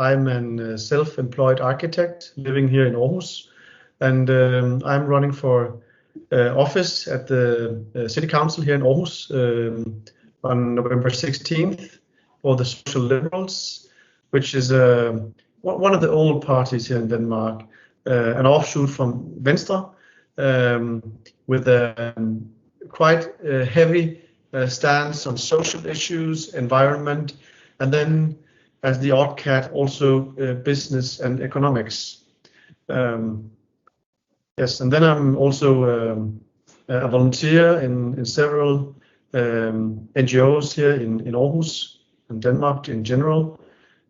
I'm a self-employed architect living here in Aarhus, and I'm running for office at the City Council here in Aarhus on November 16th for the Social Liberals, which is one of the old parties here in Denmark, an offshoot from Venstre, with a quite heavy stance on social issues, environment, and then as the odd cat, also business and economics. Yes, and then I'm also a volunteer in several NGOs here in Aarhus and Denmark in general.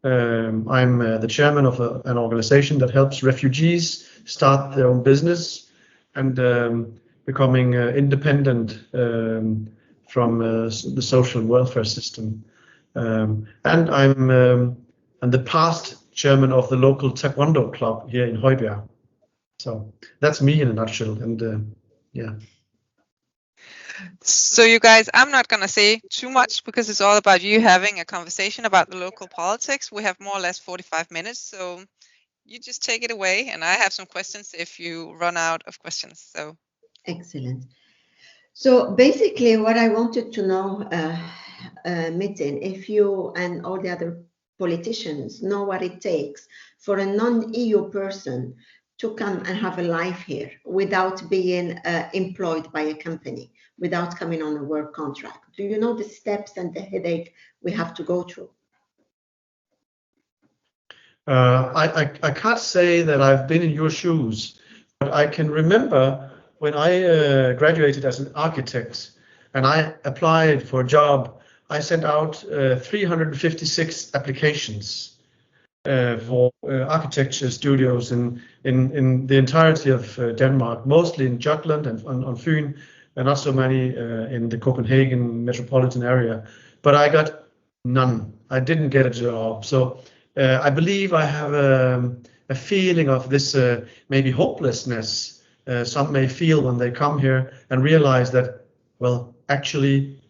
I'm the chairman of an organization that helps refugees start their own business and becoming independent from the social welfare system. And I'm the past chairman of the local Taekwondo club here in Højbjerg. So that's me in a nutshell. And yeah. So you guys, I'm not going to say too much because it's all about you having a conversation about the local politics. We have more or less 45 minutes, so you just take it away, and I have some questions if you run out of questions. So excellent. So basically what I wanted to know, Metin, if you and all the other politicians know what it takes for a non-EU person to come and have a life here without being employed by a company, without coming on a work contract. Do you know the steps and the headache we have to go through? I can't say that I've been in your shoes, but I can remember when I graduated as an architect and I applied for a job, I sent out 356 applications for architecture studios in the entirety of Denmark, mostly in Jutland and on Fyn, and not so many in the Copenhagen metropolitan area. But I got none. I didn't get a job. So I believe I have a feeling of this maybe hopelessness some may feel when they come here and realize that, well, actually,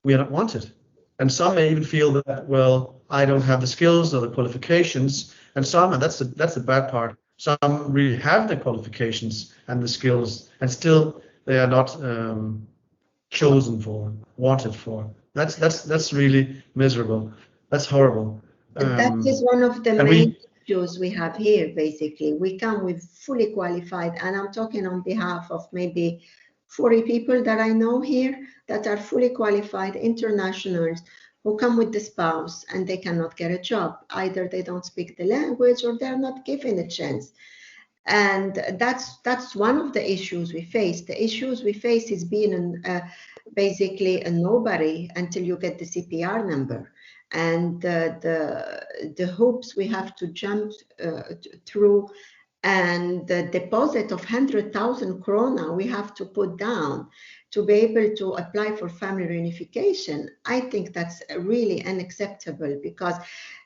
we are not wanted. And some may even feel that, well, I don't have the skills or the qualifications. And some, and that's the bad part, some really have the qualifications and the skills, and still they are not chosen for, wanted for. That's really miserable. That's horrible. That is one of the main issues we have here, basically. We come with fully qualified, and I'm talking on behalf of maybe 40 people that I know here that are fully qualified internationals who come with the spouse and they cannot get a job. Either they don't speak the language or they're not given a chance. And that's one of the issues we face. The issues we face is being basically a nobody until you get the CPR number. And the hoops we have to jump through, and the deposit of 100,000 krona we have to put down to be able to apply for family reunification. I think that's really unacceptable, because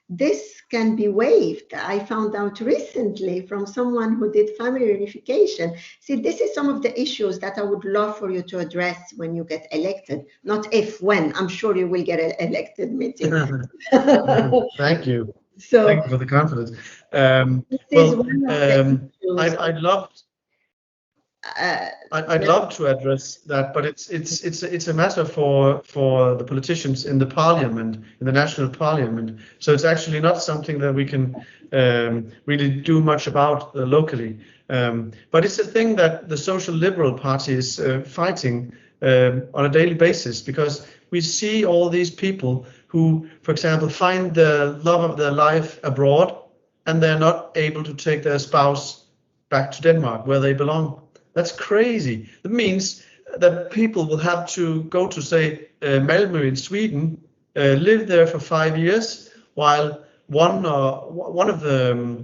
this can be waived. I found out recently from someone who did family reunification. See, this is some of the issues that I would love for you to address when you get elected. Not if, when. I'm sure you will get elected, Metin. Thank you. So, thank you for the confidence. I'd love to address that, but it's a matter for the politicians in the parliament, in the national parliament. So it's actually not something that we can really do much about locally. But it's a thing that the Social Liberal Party is fighting on a daily basis, because we see all these people who, for example, find the love of their life abroad, and they're not able to take their spouse back to Denmark where they belong. That's crazy. That means that people will have to go to, say, Malmö in Sweden, live there for 5 years, while one of the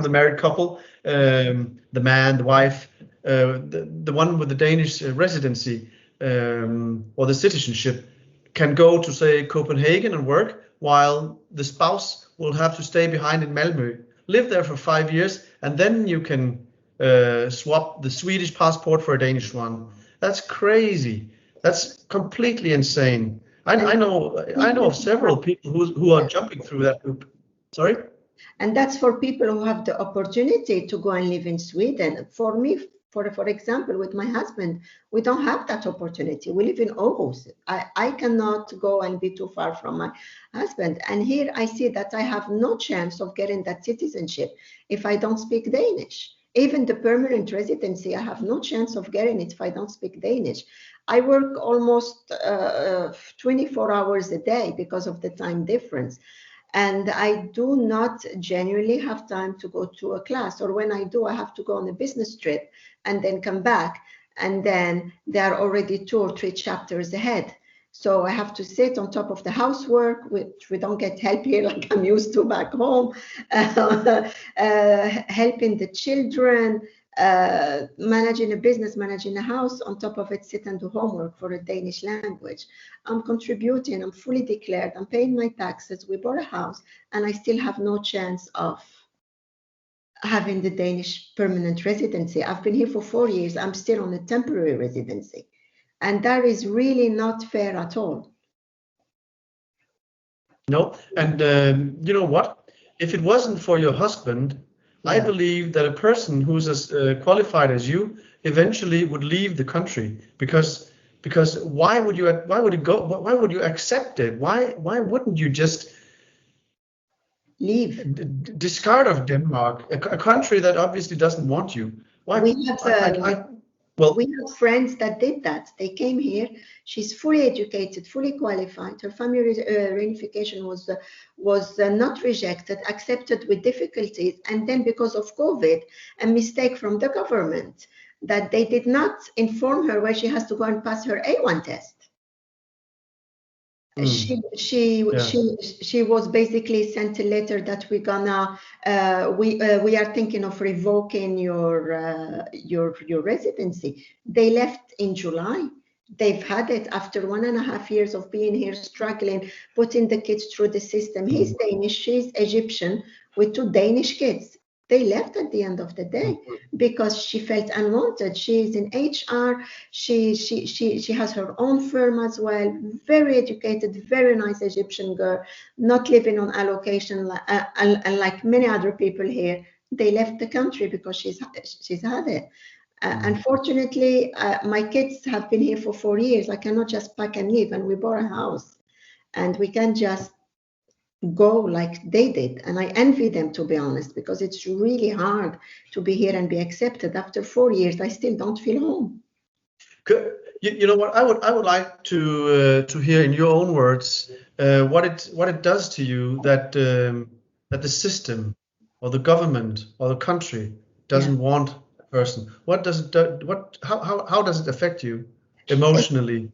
married couple, the man, the wife, the one with the Danish residency or the citizenship, can go to, say, Copenhagen and work, while the spouse will have to stay behind in Malmö, live there for 5 years, and then you can swap the Swedish passport for a Danish one. That's crazy. That's completely insane. I know of several people who are jumping through that hoop. Sorry? And that's for people who have the opportunity to go and live in Sweden. For me, for example, with my husband, we don't have that opportunity. We live in Aarhus. I cannot go and be too far from my husband. And here I see that I have no chance of getting that citizenship if I don't speak Danish. Even the permanent residency, I have no chance of getting it if I don't speak Danish. I work almost 24 hours a day because of the time difference. And I do not genuinely have time to go to a class, or when I do, I have to go on a business trip and then come back. And then there are already 2 or 3 chapters ahead. So I have to sit on top of the housework, which we don't get help here like I'm used to back home, helping the children, managing a business, managing a house, on top of it, sit and do homework for a Danish language. I'm contributing, I'm fully declared, I'm paying my taxes, we bought a house, and I still have no chance of having the Danish permanent residency. I've been here for 4 years, I'm still on a temporary residency. And that is really not fair at all. No, and you know what? If it wasn't for your husband, I believe that a person who's as qualified as you eventually would leave the country, because why would you accept it? Why wouldn't you just leave? Discard of Denmark, a country that obviously doesn't want you? Why? We have we have friends that did that. They came here. She's fully educated, fully qualified. Her family reunification was not rejected, accepted with difficulties. And then because of COVID, a mistake from the government that they did not inform her where she has to go and pass her A1 test. She was basically sent a letter that we're gonna we are thinking of revoking your residency. They left in July. They've had it after 1.5 years of being here, struggling, putting the kids through the system. He's Danish, she's Egyptian, with 2 Danish kids. They left at the end of the day because she felt unwanted. She is in HR. She has her own firm as well. Very educated, very nice Egyptian girl, not living on allocation and like many other people here. They left the country because she's had it. Unfortunately, my kids have been here for 4 years. I cannot just pack and leave. And we bought a house, and we can't just go like they did. And I envy them, to be honest, because it's really hard to be here and be accepted. After 4 years, I still don't feel home. You know what? I would like to hear in your own words what it does to you that that the system or the government or the country doesn't want a person. What does it do? How does it affect you emotionally?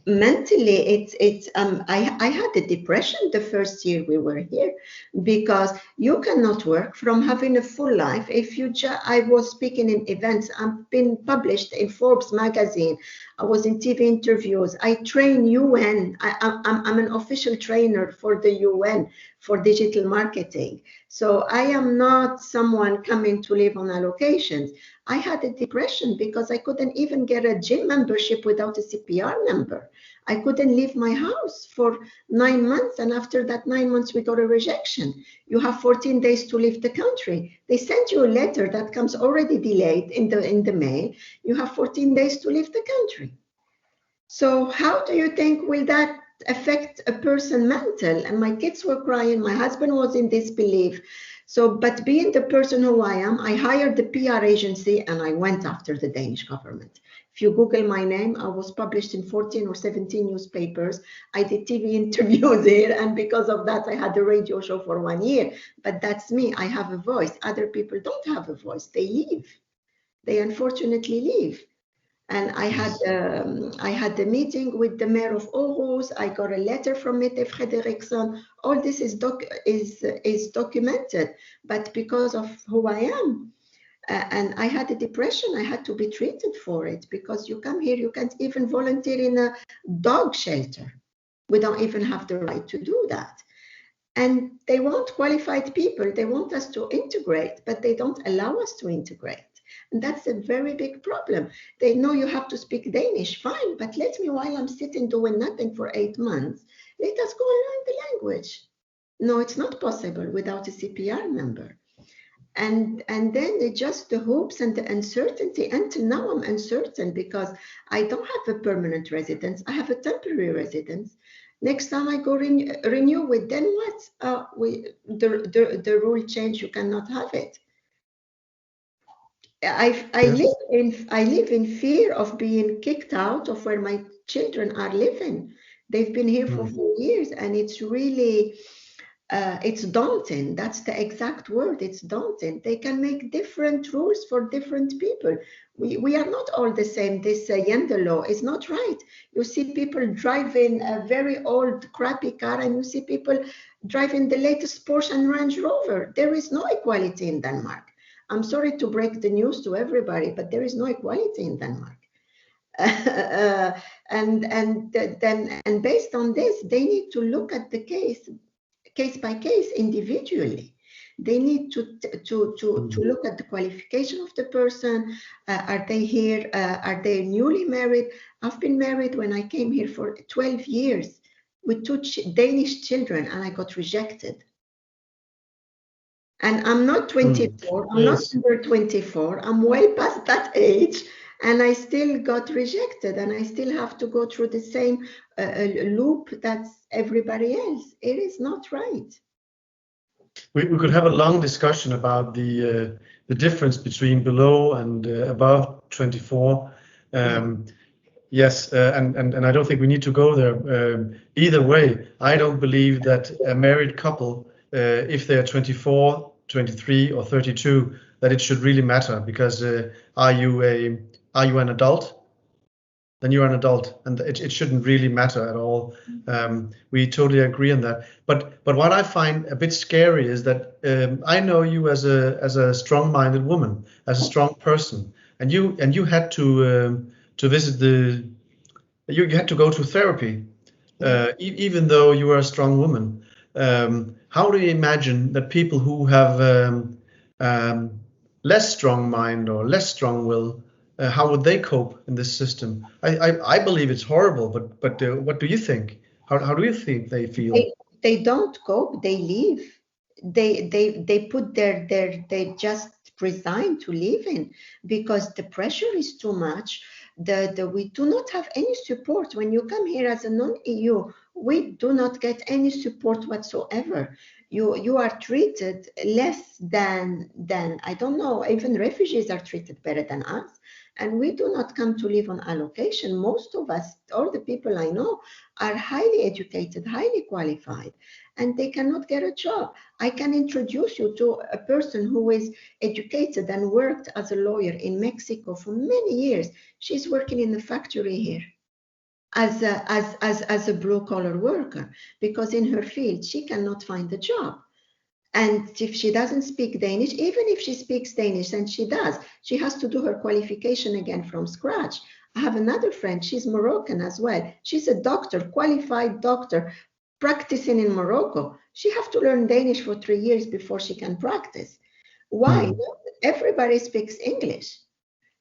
Mentally, I had a depression the first year we were here, because you cannot work from having a full life. If you I was speaking in events, I've been published in Forbes magazine, I was in TV interviews, I train UN, I'm an official trainer for the UN for digital marketing. So I am not someone coming to live on allocations. I had a depression because I couldn't even get a gym membership without a CPR number. I couldn't leave my house for 9 months, and after that 9 months we got a rejection. You have 14 days to leave the country. They send you a letter that comes already delayed in the mail. You have 14 days to leave the country. So how do you think will that affect a person mental? And my kids were crying, my husband was in disbelief. So, but being the person who I am, I hired the PR agency and I went after the Danish government. If you Google my name, I was published in 14 or 17 newspapers. I did TV interviews here, and because of that, I had a radio show for 1 year. But that's me, I have a voice. Other people don't have a voice, they leave. They unfortunately leave. And I had a meeting with the mayor of Aarhus. I got a letter from Metin Frederiksson. All this is documented, but because of who I am, and I had a depression, I had to be treated for it, because you come here, you can't even volunteer in a dog shelter. We don't even have the right to do that. And they want qualified people. They want us to integrate, but they don't allow us to integrate. And that's a very big problem. They know you have to speak Danish, fine, but let me, while I'm sitting doing nothing for 8 months, let us go and learn the language. No, it's not possible without a CPR number. And then just the hopes and the uncertainty. Until now, I'm uncertain because I don't have a permanent residence. I have a temporary residence. Next time I go renew it, then what? The rule change. You cannot have it. I live in fear of being kicked out of where my children are living. They've been here for 4 years, and it's really. It's daunting. That's the exact word. It's daunting. They can make different rules for different people. We are not all the same. This gender law is not right. You see people driving a very old, crappy car, and you see people driving the latest Porsche and Range Rover. There is no equality in Denmark. I'm sorry to break the news to everybody, but there is no equality in Denmark. And based on this, they need to look at the case by case individually. They need to look at the qualification of the person. Are they here? Are they newly married? I've been married when I came here for 12 years with 2 Danish children, and I got rejected. And I'm not 24. I'm not under 24. I'm way past that age, and I still got rejected, and I still have to go through the same loop that's everybody else. It is not right. We could have a long discussion about the difference between below and above 24. Yes, and I don't think we need to go there. Either way, I don't believe that a married couple, if they are 24, 23, or 32, that it should really matter, because are you an adult? Then you're an adult, and it shouldn't really matter at all. We totally agree on that. But what I find a bit scary is that I know you as a strong-minded woman, as a strong person, and you had to visit you had to go to therapy, even though you are a strong woman. How do you imagine that people who have less strong mind or less strong will, how would they cope in this system? I believe it's horrible, but what do you think? How do you think they feel? They don't cope. They leave. They put they just resign to live in, because the pressure is too much. We do not have any support. When you come here as a non-EU, we do not get any support whatsoever. You are treated less than I don't know, even refugees are treated better than us. And we do not come to live on allocation. Most of us, all the people I know, are highly educated, highly qualified, and they cannot get a job. I can introduce you to a person who is educated and worked as a lawyer in Mexico for many years. She's working in the factory here as a blue-collar worker, because in her field she cannot find a job. And if she doesn't speak Danish, even if she speaks Danish, and she does, she has to do her qualification again from scratch. I have another friend, she's Moroccan as well. She's a doctor, qualified doctor, practicing in Morocco. She has to learn Danish for 3 years before she can practice. Why? Everybody speaks English.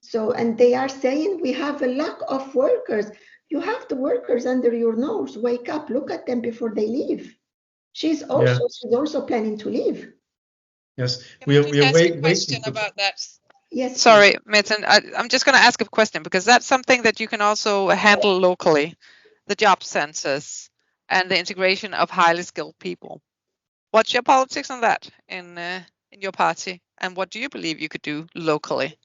So, and they are saying we have a lack of workers. You have the workers under your nose. Wake up, look at them before they leave. She's also planning to leave. Yes, we are waiting. A question about that. Yes. Sorry, Metin. I'm just going to ask a question, because that's something that you can also handle locally, the job centers and the integration of highly skilled people. What's your politics on that in your party, and what do you believe you could do locally?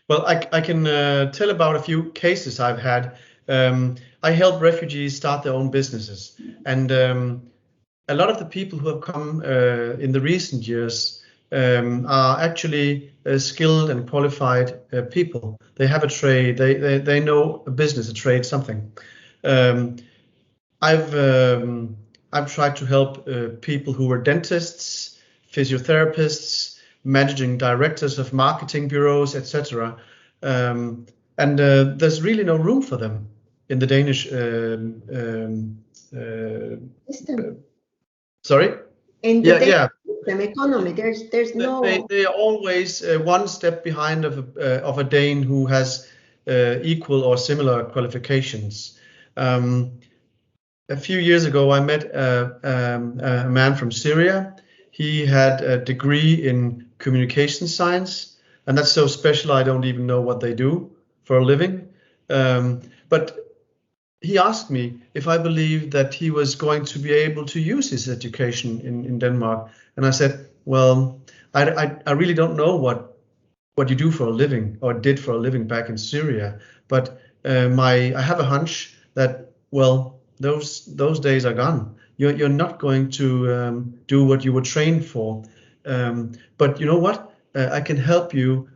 Well, I can tell about a few cases I've had. I help refugees start their own businesses, and a lot of the people who have come in the recent years are actually skilled and qualified people. They have a trade. They know a business, a trade, something. I've tried to help people who were dentists, physiotherapists, managing directors of marketing bureaus, etc. And there's really no room for them in the Danish system. Sorry? In the them economy. There's no. They are always one step behind of a Dane who has equal or similar qualifications. A few years ago, I met a man from Syria. He had a degree in communication science, and that's so special I don't even know what they do for a living. But he asked me if I believed that he was going to be able to use his education in Denmark. And I said, well, I really don't know what you do for a living or did for a living back in Syria. But I have a hunch that, well, those days are gone. You're not going to do what you were trained for. But you know what? I can help you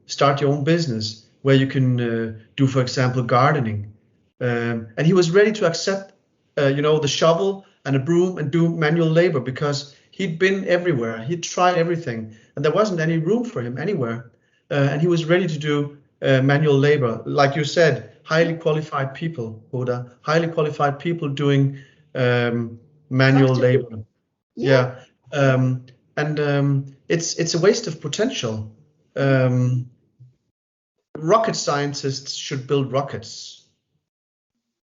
start your own business where you can do, for example, gardening. And he was ready to accept, the shovel and a broom and do manual labor because he'd been everywhere. He'd tried everything, and there wasn't any room for him anywhere. And he was ready to do manual labor, like you said, highly qualified people, Hoda, highly qualified people doing manual labor. Yeah. It's a waste of potential. Rocket scientists should build rockets.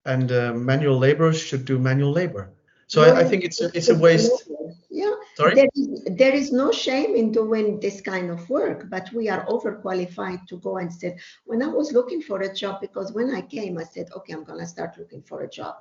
And manual laborers should do manual labor. So I think it's a waste. Yeah. Sorry? There is no shame in doing this kind of work, but we are overqualified to go and sit. When I was looking for a job, because when I came, I said, okay, I'm going to start looking for a job.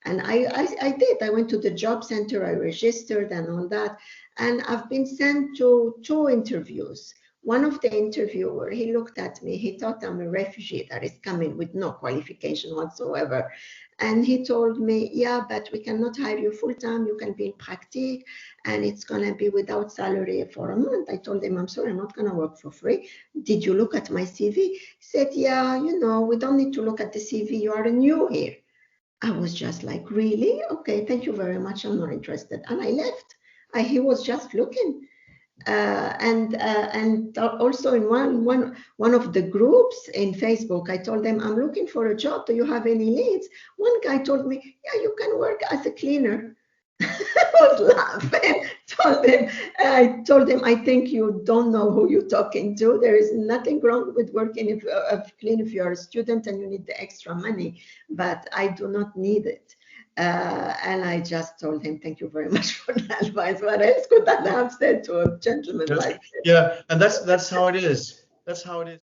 And I did. I went to the job center, I registered and all that. And I've been sent to 2 interviews. One of the interviewer, he looked at me, he thought I'm a refugee that is coming with no qualification whatsoever. And he told me, yeah, but we cannot hire you full time. You can be in practice and it's going to be without salary for a month. I told him, I'm sorry, I'm not going to work for free. Did you look at my CV? He said, yeah, we don't need to look at the CV. You are new here. I was just like, really? Okay, thank you very much. I'm not interested. And I left. He was just looking. And also in one of the groups in Facebook, I told them, I'm looking for a job. Do you have any leads? One guy told me, yeah, you can work as a cleaner. I was laughing. I told him, I think you don't know who you're talking to. There is nothing wrong with working clean if you're a student and you need the extra money, but I do not need it. And I just told him, thank you very much for the advice. What else could I have said to a gentleman like this? Yeah, and that's how it is. That's how it is.